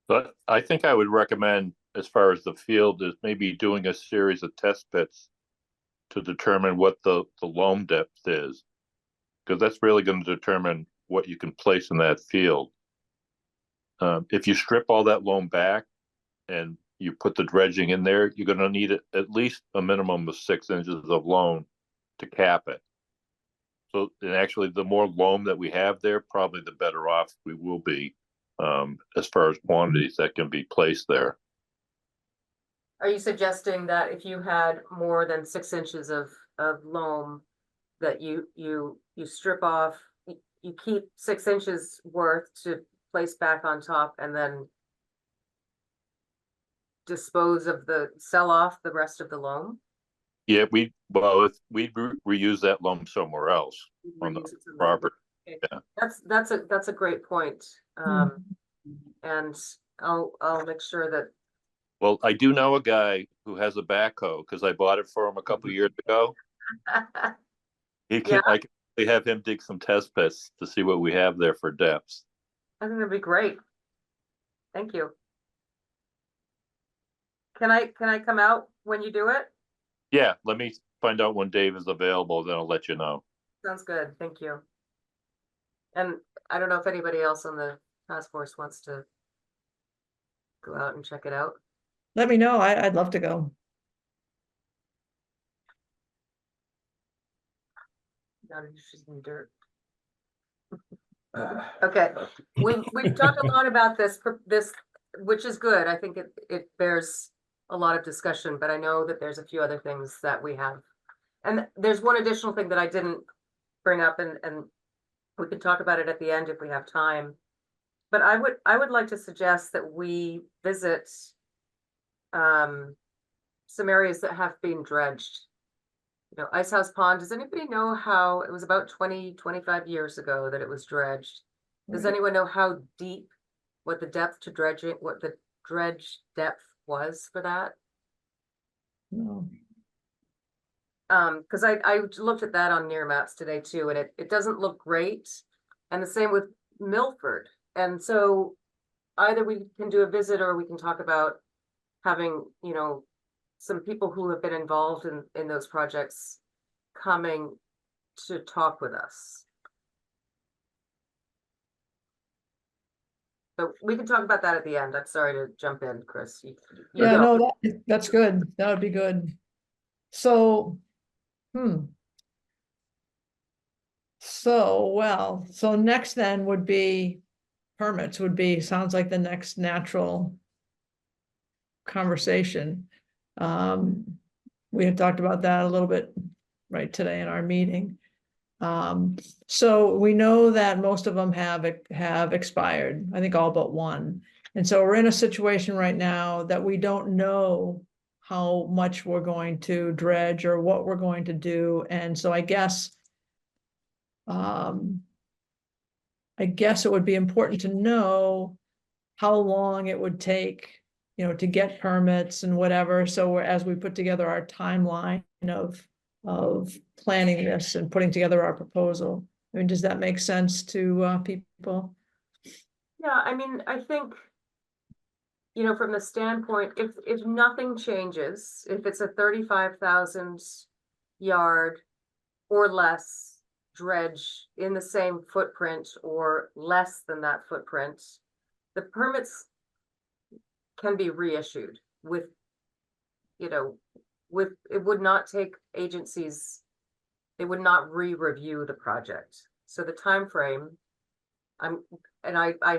But I think I would recommend, as far as the field, is maybe doing a series of test pits to determine what the loam depth is, because that's really going to determine what you can place in that field. If you strip all that loam back and you put the dredging in there, you're going to need at least a minimum of 6 inches of loam to cap it. So, and actually, the more loam that we have there, probably the better off we will be, as far as quantities that can be placed there. Are you suggesting that if you had more than 6 inches of of loam that you strip off, you keep 6 inches worth to place back on top and then sell off the rest of the loam? Yeah, we'd reuse that loam somewhere else on the Reuse it somewhere. property. Okay. Yeah. That's a great point. And I'll make sure that. Well, I do know a guy who has a backhoe because I bought it for him a couple years ago. I can have him dig some test pits to see what we have there for depths. I think that'd be great. Thank you. Can I come out when you do it? Yeah, let me find out when Dave is available, then I'll let you know. Sounds good, thank you. And I don't know if anybody else on the task force wants to go out and check it out. Let me know. I'd love to go. Not interested in dirt. Okay, we've talked a lot about this, which is good. I think it bears a lot of discussion, but I know that there's a few other things that we have. And there's one additional thing that I didn't bring up, and we could talk about it at the end if we have time. But I would like to suggest that we visit some areas that have been dredged. You know, Ice House Pond, does anybody know how, it was about 25 years ago that it was dredged. Does Right. anyone know how deep, what the depth to dredging, what the dredge depth was for that? No. Because I looked at that on Near Maps today too, and it doesn't look great. And the same with Milford. And so either we can do a visit or we can talk about having, you know, some people who have been involved in those projects coming to talk with us. So we can talk about that at the end. I'm sorry to jump in, Chris. You Yeah, go. no, that's good. That would be good. So, so next then would be permits sounds like the next natural conversation. We had talked about that a little bit right today in our meeting. So we know that most of them have expired, I think all but one. And so we're in a situation right now that we don't know how much we're going to dredge or what we're going to do. And so I guess it would be important to know how long it would take, you know, to get permits and whatever. So as we put together our timeline of planning this and putting together our proposal. I mean, does that make sense to people? Yeah, I mean, I think, you know, from the standpoint, if nothing changes, if it's a 35,000 yard or less dredge in the same footprint or less than that footprint, the permits can be reissued with, you know, it would not take agencies, they would not re-review the project. So the time frame, I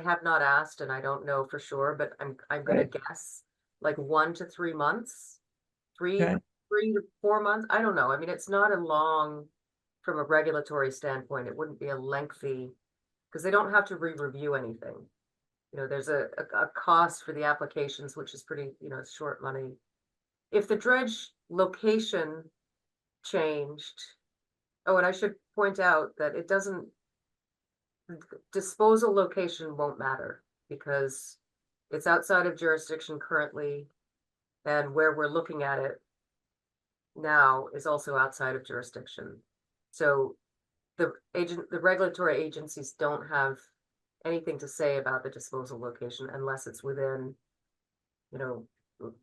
have not asked and I don't know for sure, but I'm gonna guess like 1 to 3 months, three Okay. 3 to 4 months. I don't know. I mean, it's not a long, from a regulatory standpoint, it wouldn't be a lengthy, because they don't have to re-review anything. You know, there's a cost for the applications, which is pretty, you know, short money. If the dredge location changed, oh, and I should point out that it doesn't, disposal location won't matter because it's outside of jurisdiction currently, and where we're looking at it now is also outside of jurisdiction. So the regulatory agencies don't have anything to say about the disposal location unless it's within, you know,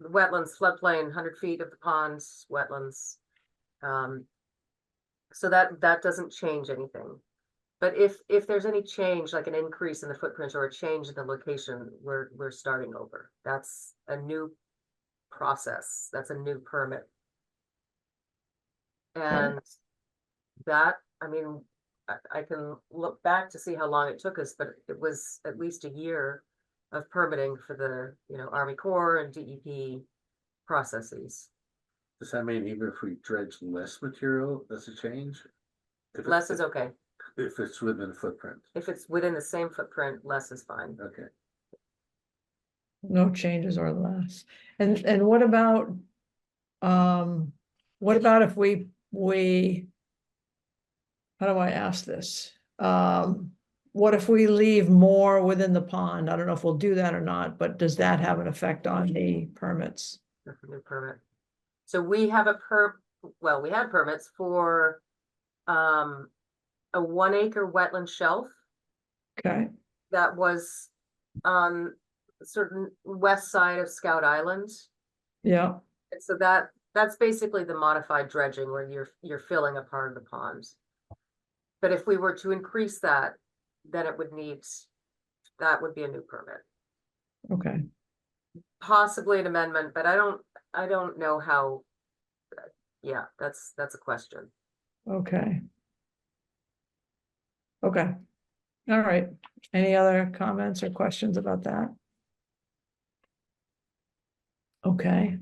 wetlands, floodplain, 100 feet of the ponds, wetlands. So that doesn't change anything. But if there's any change, like an increase in the footprint or a change in the location, we're starting over. That's a new process. That's a new permit. And that, I mean, I can look back to see how long it took us, but it was at least a year of permitting for the, you know, Army Corps and DEP processes. Does that mean even if we dredge less material, that's a change? If Less it's- is okay. If it's within the footprint, If it's within the same footprint, less is fine. okay. No changes or less. And what about, what about if we, how do I ask this? What if we leave more within the pond? I don't know if we'll do that or not, but does that have an effect on the permits? New permit. So we have we had permits for a 1 acre wetland shelf Okay, that was on a certain west side of Scout Island. yeah, And so that's basically the modified dredging where you're filling a part of the pond. But if we were to increase that, then it would that would be a new permit, okay, possibly an amendment, but I don't know how. Yeah, that's a question. okay. Okay, all right. Any other comments or questions about that? Okay.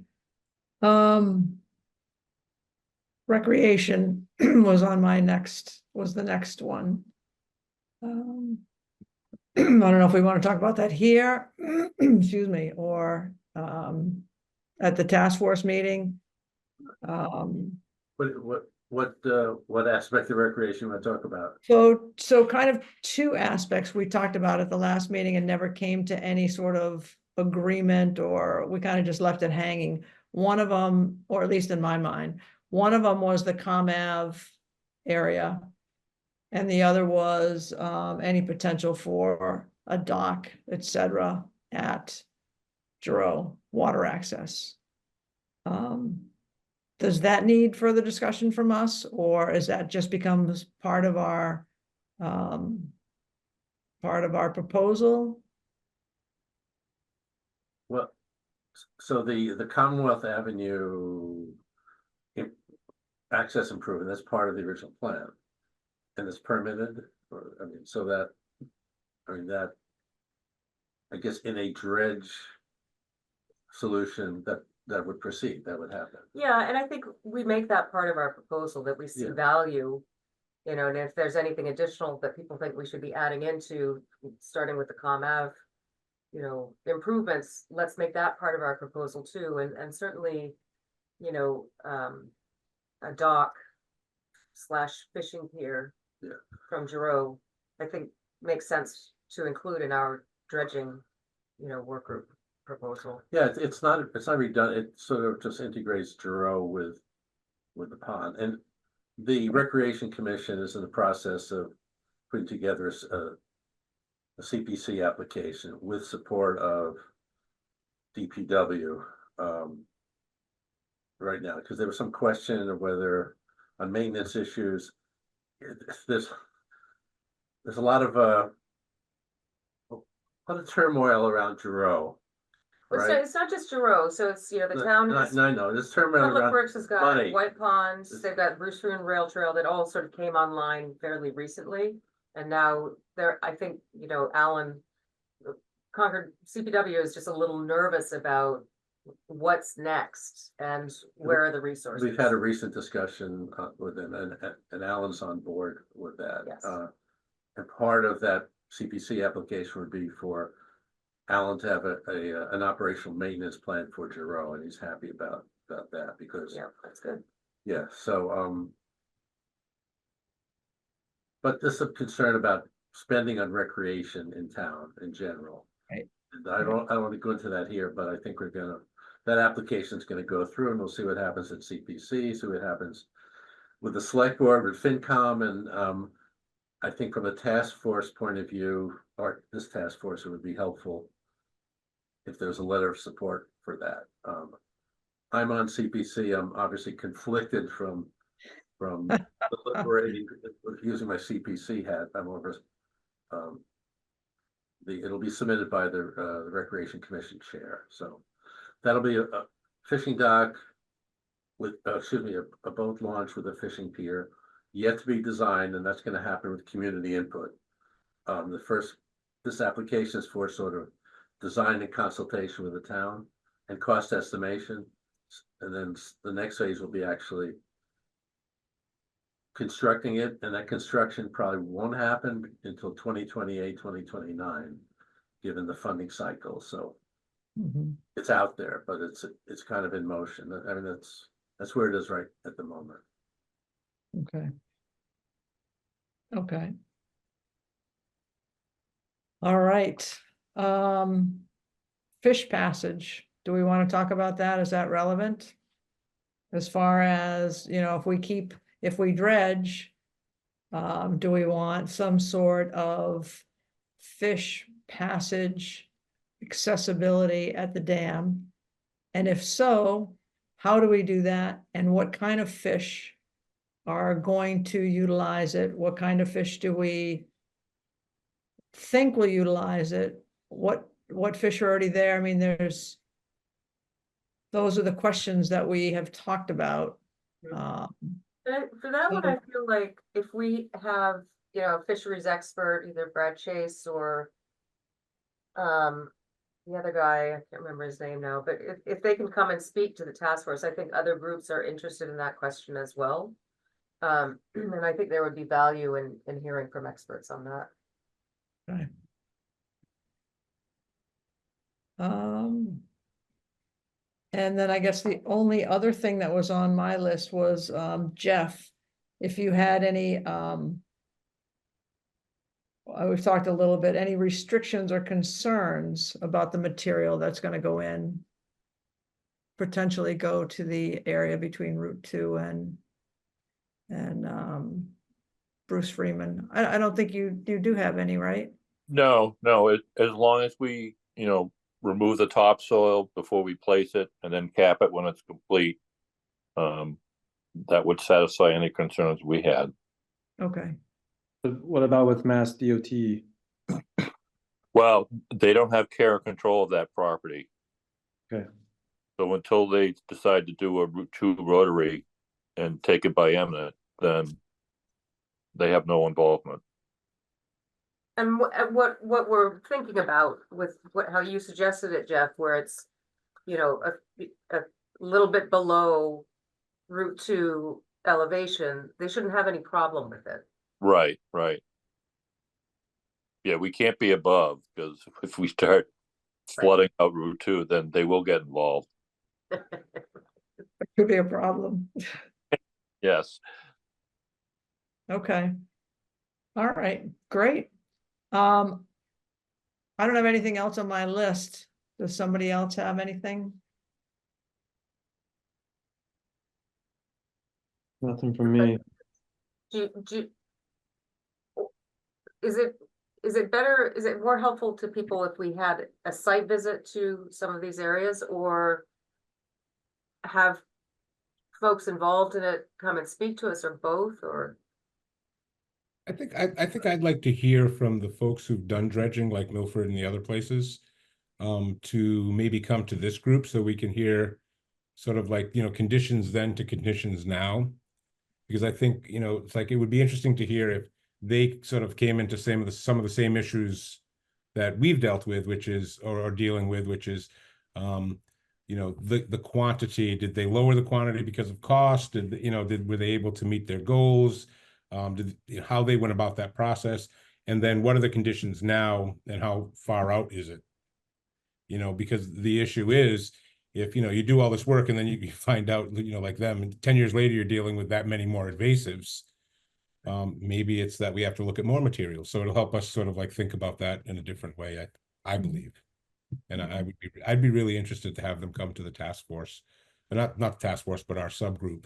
Recreation was on my was the next one. I don't know if we want to talk about that here, excuse me, or at the task force meeting. What aspect of recreation you want to talk about? So kind of two aspects we talked about at the last meeting and never came to any sort of agreement, or we kind of just left it hanging. One of them, or at least in my mind, one of them was the ComAv area. And the other was any potential for a dock, et cetera, at Giroux, water access. Does that need further discussion from us, or is that just becomes part of our proposal? Well, so the Commonwealth Avenue access improvement, that's part of the original plan. And it's permitted, or, I mean, so that, I mean, that, I guess in a dredge solution that would proceed, that would happen. Yeah, and I think we make that part of our proposal, that we see Yeah. value. And if there's anything additional that people think we should be adding into, starting with the ComAv, improvements, let's make that part of our proposal too, and certainly, a dock / fishing pier. Yeah. From Giroux, I think makes sense to include in our dredging, work group proposal. Yeah, it's not redundant, it sort of just integrates Giroux with the pond, and the Recreation Commission is in the process of putting together a CPC application with support of DPW right now, because there was some question of whether on maintenance issues, there's a lot of turmoil around Giroux, right? It's not just Giroux, so it's, the town has. I know, there's turmoil Public around Works has got money. White Ponds, they've got Bruce Rune Rail Trail that all sort of came online fairly recently. And now I think, Alan, Concord CPW is just a little nervous about what's next and where are the resources. We've had a recent discussion with them, and Alan's on board with that. Yes. And part of that CPC application would be for Alan to have an operational maintenance plan for Giroux, and he's happy about that because. Yeah, that's good. Yeah, so, but there's some concern about spending on recreation in town in general. Right. And I don't want to go into that here, but I think that application's gonna go through, and we'll see what happens at CPC, see what happens with the select board, with FinCom, and, I think from a task force point of view, or this task force, it would be helpful if there's a letter of support for that. I'm on CPC, I'm obviously conflicted from deliberating, using my CPC hat, I'm over. It'll be submitted by the Recreation Commission chair, so that'll be a fishing dock with, a boat launch with a fishing pier, yet to be designed, and that's gonna happen with community input. This application is for sort of design and consultation with the town and cost estimation. And then the next phase will be actually constructing it, and that construction probably won't happen until 2028, 2029, given the funding cycle. So Mhm. it's out there, but it's kind of in motion. I mean, that's where it is right at the moment. Okay. Okay. All right. Fish passage, do we want to talk about that? Is that relevant? As far as, if we dredge, do we want some sort of fish passage accessibility at the dam? And if so, how do we do that? And what kind of fish are going to utilize it? What kind of fish do we think will utilize it? What fish are already there? I mean, those are the questions that we have talked about. For that one, I feel like if we have, a fisheries expert, either Brad Chase or the other guy, I can't remember his name now, but if they can come and speak to the task force, I think other groups are interested in that question as well. And I think there would be value in hearing from experts on that. Okay. And then I guess the only other thing that was on my list was, Jeff, if you had any, we've talked a little bit, any restrictions or concerns about the material that's gonna go in, potentially go to the area between Route 2 and Bruce Freeman. I don't think you do have any, right? No, as long as we, remove the topsoil before we place it and then cap it when it's complete. That would satisfy any concerns we had. Okay, But what about with Mass DOT? Well, they don't have care and control of that property. Okay. So until they decide to do a Route 2 rotary and take it by eminent, then they have no involvement. And what we're thinking about with how you suggested it, Jeff, where it's, a little bit below Route 2 elevation, they shouldn't have any problem with it. Right. Yeah, we can't be above, because if we start flooding out Route 2, then they will get involved. could be a problem. Yes. Okay. All right, great. I don't have anything else on my list. Does somebody else have anything? Nothing from me. Is it better, is it more helpful to people if we had a site visit to some of these areas, or have folks involved in it come and speak to us, or both, or? I think I'd like to hear from the folks who've done dredging, like Milford and the other places, to maybe come to this group so we can hear sort of like, conditions then to conditions now. Because I think, it's like, it would be interesting to hear if they sort of came into some of the same issues that we've dealt with, which is, or are dealing with, which is, the quantity. Did they lower the quantity because of cost? Were they able to meet their goals? How they went about that process, and then what are the conditions now, and how far out is it? Because the issue is, if you do all this work and then you find out, like them, and 10 years later you're dealing with that many more invasives, maybe it's that we have to look at more materials. So it'll help us sort of like think about that in a different way, I believe. And I'd be really interested to have them come to the task force, not the task force, but our subgroup.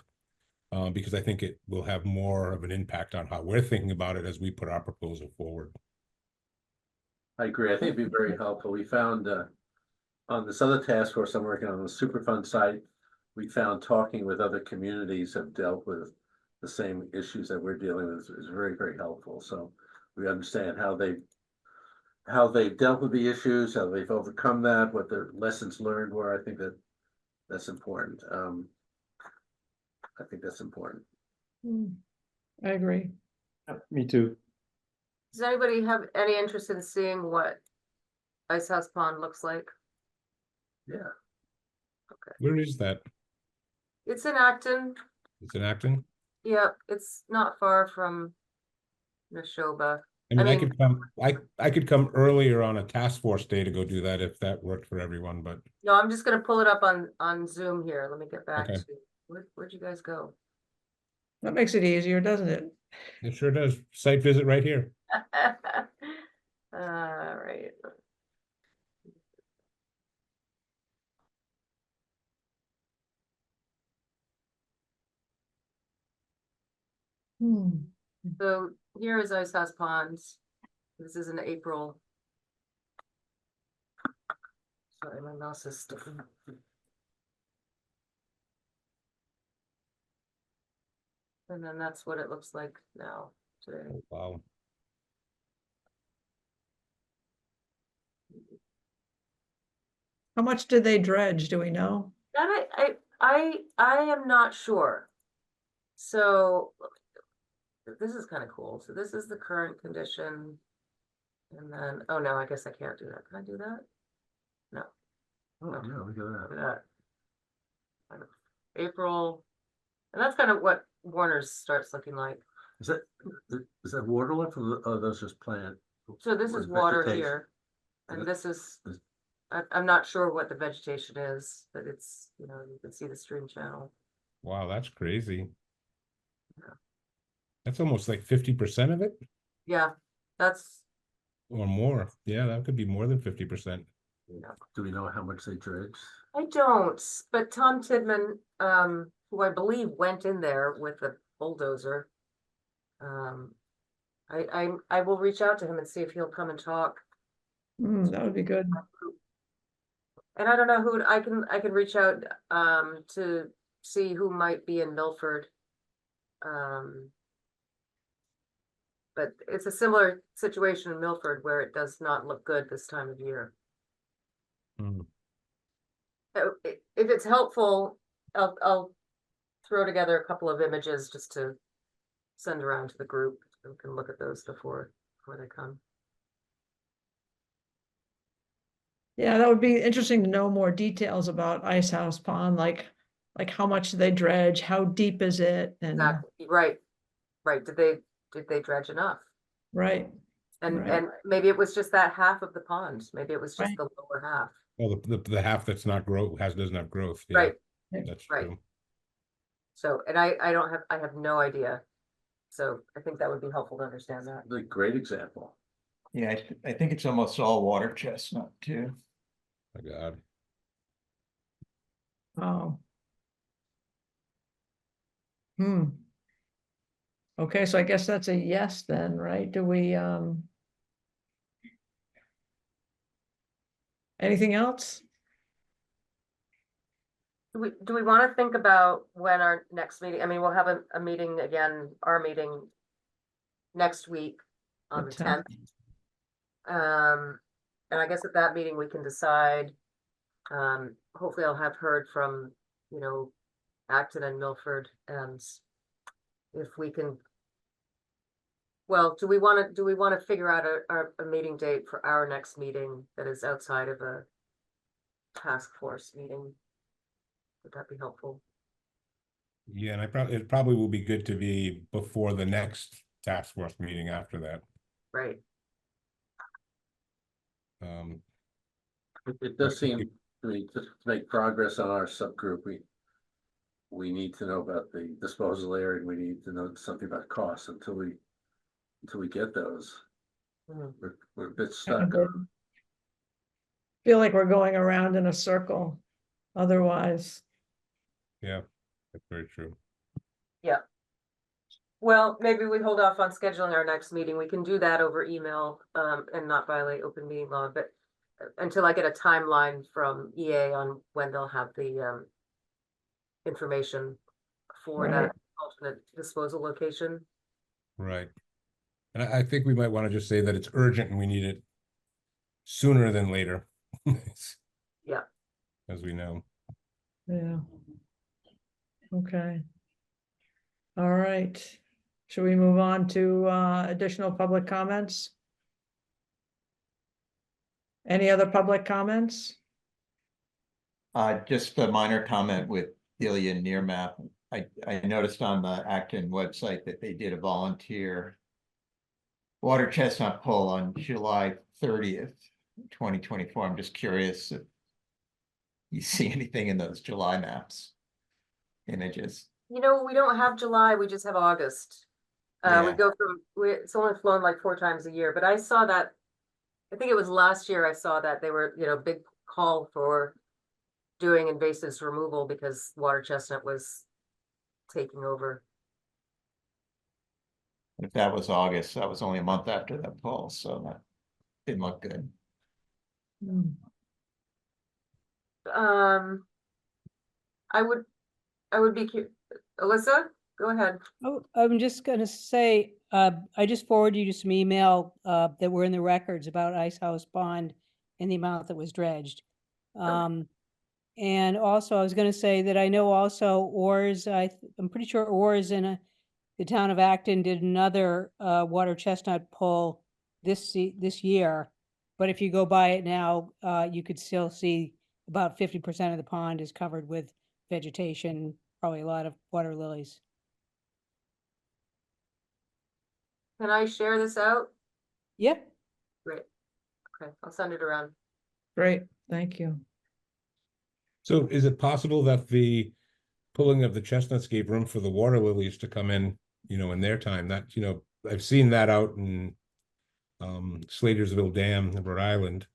Because I think it will have more of an impact on how we're thinking about it as we put our proposal forward. I agree. I think it'd be very helpful. We found on this other task force I'm working on the Superfund site, we found talking with other communities have dealt with the same issues that we're dealing with is very, very helpful. So we understand how they've dealt with the issues, how they've overcome that, what their lessons learned were. I think that's important. I think that's important. I agree. Me too. Does anybody have any interest in seeing what Ice House Pond looks like? Yeah. Where is that? It's in Acton. It's in Acton? Yep, it's not far from Neshoba. I mean, I mean- could come, I could come earlier on a task force day to go do that if that worked for everyone, but No, I'm just gonna pull it up on Zoom here. Let me get back Okay. to, where'd you guys go? That makes it easier, doesn't it? it sure does. Site visit right here. Right. Hmm. So here is Ice House Ponds. This is in April. Sorry, my mouse is sticking. And then that's what it looks like now today. Oh, wow. How much did they dredge? Do we know? That I am not sure. So this is kind of cool. So this is the current condition. And then, oh no, I guess I can't do that. Can I do that? No, Oh, yeah, look at look that. at that. Kind of April, and that's kind of what Warner's starts looking like. Is that water left or are those just plant? So this or is water vegetation? here, and Is- this is, is- I'm not sure what the vegetation is, but it's, you can see the stream channel. Wow, that's crazy. Yeah. That's almost like 50% of it Yeah, that's, or more. Yeah, that could be more than 50%. Do we know how much they dredged? I don't, but Tom Tidman, who I believe went in there with a bulldozer. I will reach out to him and see if he'll come and talk. Hmm, that would be good. And I don't know who, I can reach out, to see who might be in Milford. But it's a similar situation in Milford where it does not look good this time of year. Hmm. So if it's helpful, I'll throw together a couple of images just to send around to the group. We can look at those before they come. Yeah, that would be interesting to know more details about Ice House Pond, like how much do they dredge, how deep is it, and Exactly, right. Did they dredge enough? right. And Right. maybe it was just that half of the pond. Maybe it was just Right. the lower half. Well, the half that's not doesn't have growth. Yeah, Right, that's right. true. So, and I have no idea. So I think that would be helpful to understand that. A great example. Yeah, I think it's almost all water chestnut too. My God. Oh. Hmm. Okay, so I guess that's a yes then, right? Do we, anything else? Do we want to think about when our next meeting, I mean, we'll have a meeting again, our meeting next week on The the 10th. And I guess at that meeting, we can decide, hopefully I'll have heard from, Acton and Milford, and if we can. Well, do we want to figure out a meeting date for our next meeting that is outside of a task force meeting? Would that be helpful? Yeah, and it probably will be good to be before the next task force meeting after that. Right. It does seem, to me, to make progress on our subgroup, we need to know about the disposal area, and we need to know something about costs until we get those. Mhm. We're a bit I stuck. feel like we're going around in a circle otherwise. Yeah, that's very true. Yeah. Well, maybe we hold off on scheduling our next meeting. We can do that over email, and not violate open meeting law, but until I get a timeline from EA on when they'll have the information for Right. that alternate disposal location. Right. And I think we might want to just say that it's urgent and we need it sooner than later. Yeah. As we know. Yeah. Okay. All right. Should we move on to additional public comments? Any other public comments? Just a minor comment with Ophelia near map. I noticed on the Acton website that they did a volunteer water chestnut poll on July 30th, 2024. I'm just curious if you see anything in those July maps, images. You know, we don't have July, we just have August. We Yeah. go from, it's only flown like 4 times a year, but I saw that. I think it was last year I saw that they were, big call for doing invasives removal because water chestnut was taking over. If that was August, that was only a month after that poll, so that didn't look good. Hmm. I would be Alyssa, go ahead. Oh, I'm just gonna say, I just forwarded you some email, that were in the records about Ice House Pond and the amount that was dredged. And also I was gonna say that I know also Oars, I'm pretty sure Oars in the town of Acton did another, water chestnut pull this year. But if you go by it now, you could still see about 50% of the pond is covered with vegetation, probably a lot of water lilies. Can I share this out? Yep. Great. Okay, I'll send it around. Great, thank you. So is it possible that the pulling of the chestnuts gave room for the water lilies to come in, in their time? That, I've seen that out in Slatersville Dam in Rhode Island.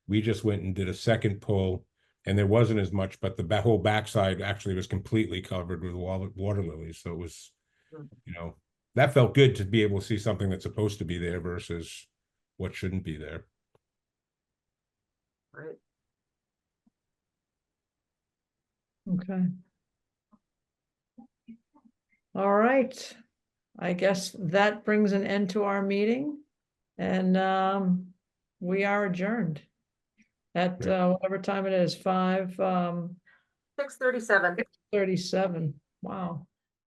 We just went and did a second pull and there wasn't as much, but the whole backside actually was completely covered with water lilies. So it was, that felt good to be able to see something that's supposed to be there versus what shouldn't be there. Right. Okay. All right. I guess that brings an end to our meeting. And we are adjourned at whatever time it is, 5 6:37. 37. Wow.